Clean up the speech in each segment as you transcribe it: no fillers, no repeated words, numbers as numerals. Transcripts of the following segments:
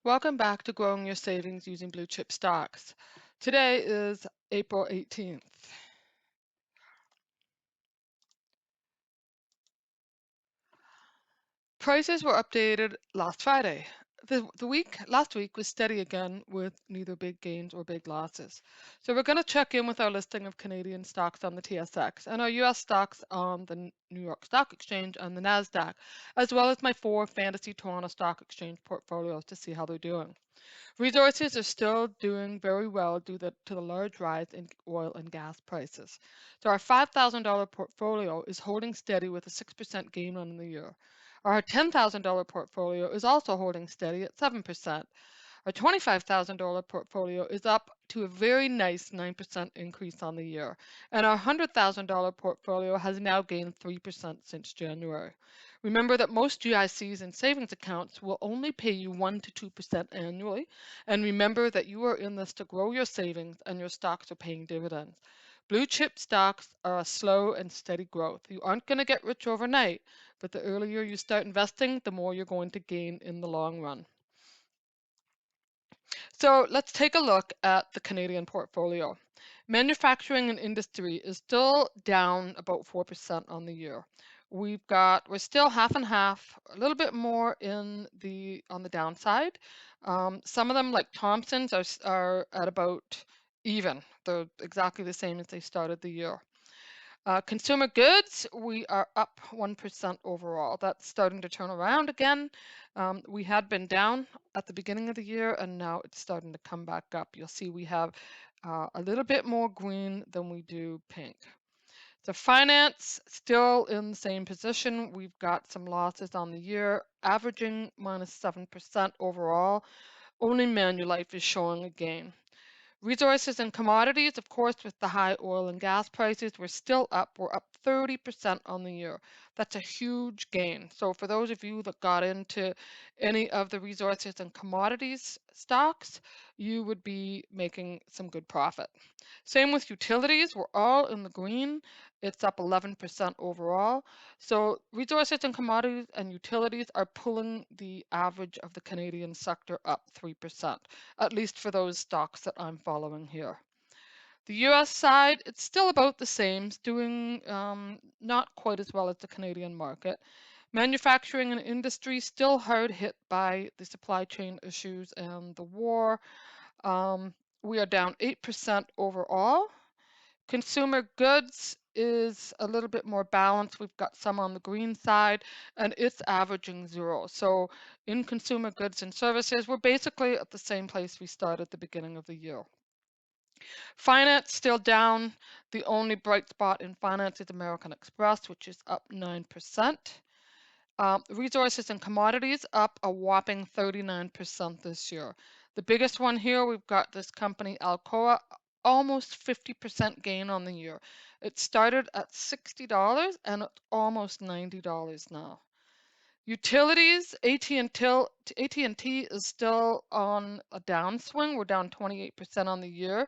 Welcome back to Growing Your Savings Using Blue Chip Stocks. Today is April 18th. Prices were updated last Friday. Last week was steady again with neither big gains or big losses. So we're going to check in with our listing of Canadian stocks on the TSX and our US stocks on the New York Stock Exchange and the NASDAQ, as well as my 4 Fantasy Toronto Stock Exchange portfolios to see how they're doing. Resources are still doing very well due to the large rise in oil and gas prices. So our $5,000 portfolio is holding steady with a 6% gain on the year. Our $10,000 portfolio is also holding steady at 7%. Our $25,000 portfolio is up to a very nice 9% increase on the year. And our $100,000 portfolio has now gained 3% since January. Remember that most GICs and savings accounts will only pay you 1 to 2% annually. And remember that you are in this to grow your savings and your stocks are paying dividends. Blue chip stocks are a slow and steady growth. You aren't going to get rich overnight, but the earlier you start investing, the more you're going to gain in the long run. So let's take a look at the Canadian portfolio. Manufacturing and industry is still down about 4% on the year. We're still half and half, a little bit more on the downside. Some of them, like Thompson's, are at about even. They're exactly the same as they started the year. Consumer goods, we are up 1% overall. That's starting to turn around again. We had been down at the beginning of the year, and now it's starting to come back up. You'll see we have a little bit more green than we do pink. The finance, still in the same position. We've got some losses on the year, averaging minus 7% overall. Only Manulife is showing a gain. Resources and commodities, of course, with the high oil and gas prices, we're still up. We're up 30% on the year. That's a huge gain. So for those of you that got into any of the resources and commodities stocks, you would be making some good profit. Same with utilities. We're all in the green. It's up 11% overall. So resources and commodities and utilities are pulling the average of the Canadian sector up 3%, at least for those stocks that I'm following here. The US side, it's still about the same, it's doing not quite as well as the Canadian market. Manufacturing and industry still hard hit by the supply chain issues and the war. We are down 8% overall. Consumer goods is a little bit more balanced. We've got some on the green side, and it's averaging 0. So in consumer goods and services, we're basically at the same place we started at the beginning of the year. Finance still down. The only bright spot in finance is American Express, which is up 9%. Resources and commodities up a whopping 39% this year. The biggest one here, we've got this company, Alcoa, almost 50% gain on the year. It started at $60 and it's almost $90 now. Utilities, AT&T is still on a downswing. We're down 28% on the year.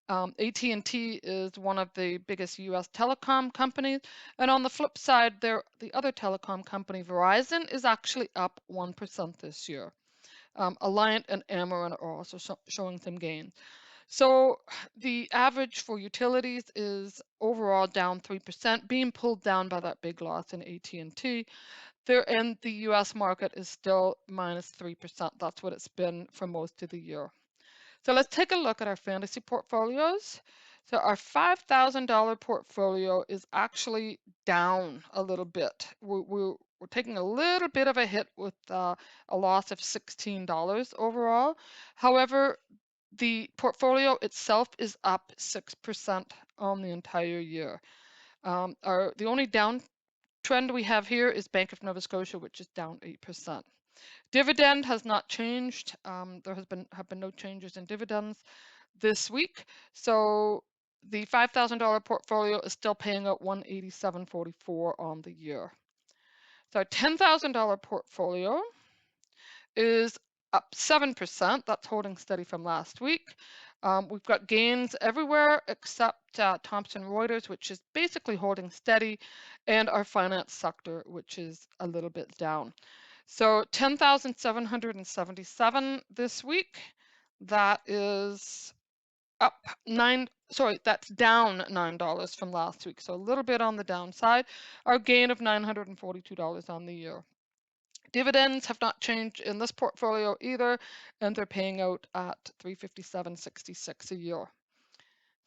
AT&T is one of the biggest US telecom companies. And on the flip side, the other telecom company, Verizon, is actually up 1% this year. Alliant and Ameren are also showing some gains. So the average for utilities is overall down 3%, being pulled down by that big loss in AT&T. And the US market is still minus 3%. That's what it's been for most of the year. So let's take a look at our fantasy portfolios. So our $5,000 portfolio is actually down a little bit. We're taking a little bit of a hit with a loss of $16 overall. However, the portfolio itself is up 6% on the entire year. The only downtrend we have here is Bank of Nova Scotia, which is down 8%. Dividend has not changed. There have been no changes in dividends this week. So the $5,000 portfolio is still paying out $187.44 on the year. So our $10,000 portfolio is up 7%. That's holding steady from last week. We've got gains everywhere except Thomson Reuters, which is basically holding steady, and our finance sector, which is a little bit down. So 10,777 this week. That is up that's down $9 from last week. So a little bit on the downside. Our gain of $942 on the year. Dividends have not changed in this portfolio either, and they're paying out at 357.66 a year.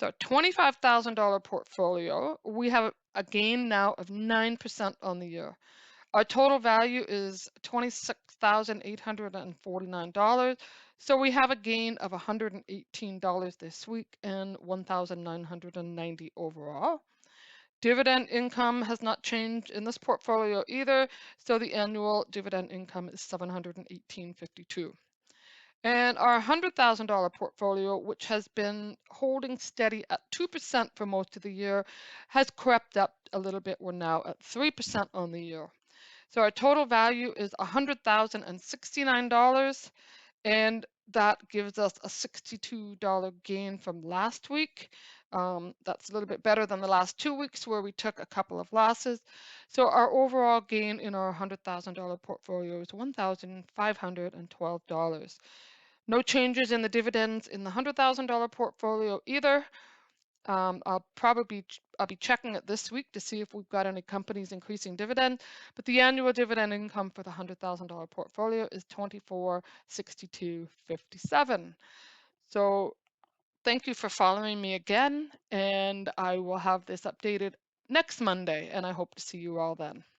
So $25,000 portfolio, we have a gain now of 9% on the year. Our total value is $26,849. So we have a gain of $118 this week and $1,990 overall. Dividend income has not changed in this portfolio either, so the annual dividend income is $718.52. And our $100,000 portfolio, which has been holding steady at 2% for most of the year, has crept up a little bit. We're now at 3% on the year. So our total value is $100,069, and that gives us a $62 gain from last week. That's a little bit better than the last 2 weeks where we took a couple of losses. So our overall gain in our $100,000 portfolio is $1,512. No changes in the dividends in the $100,000 portfolio either. I'll be checking it this week to see if we've got any companies increasing dividend, but the annual dividend income for the $100,000 portfolio is 2462.57. So thank you for following me again, and I will have this updated next Monday, and I hope to see you all then.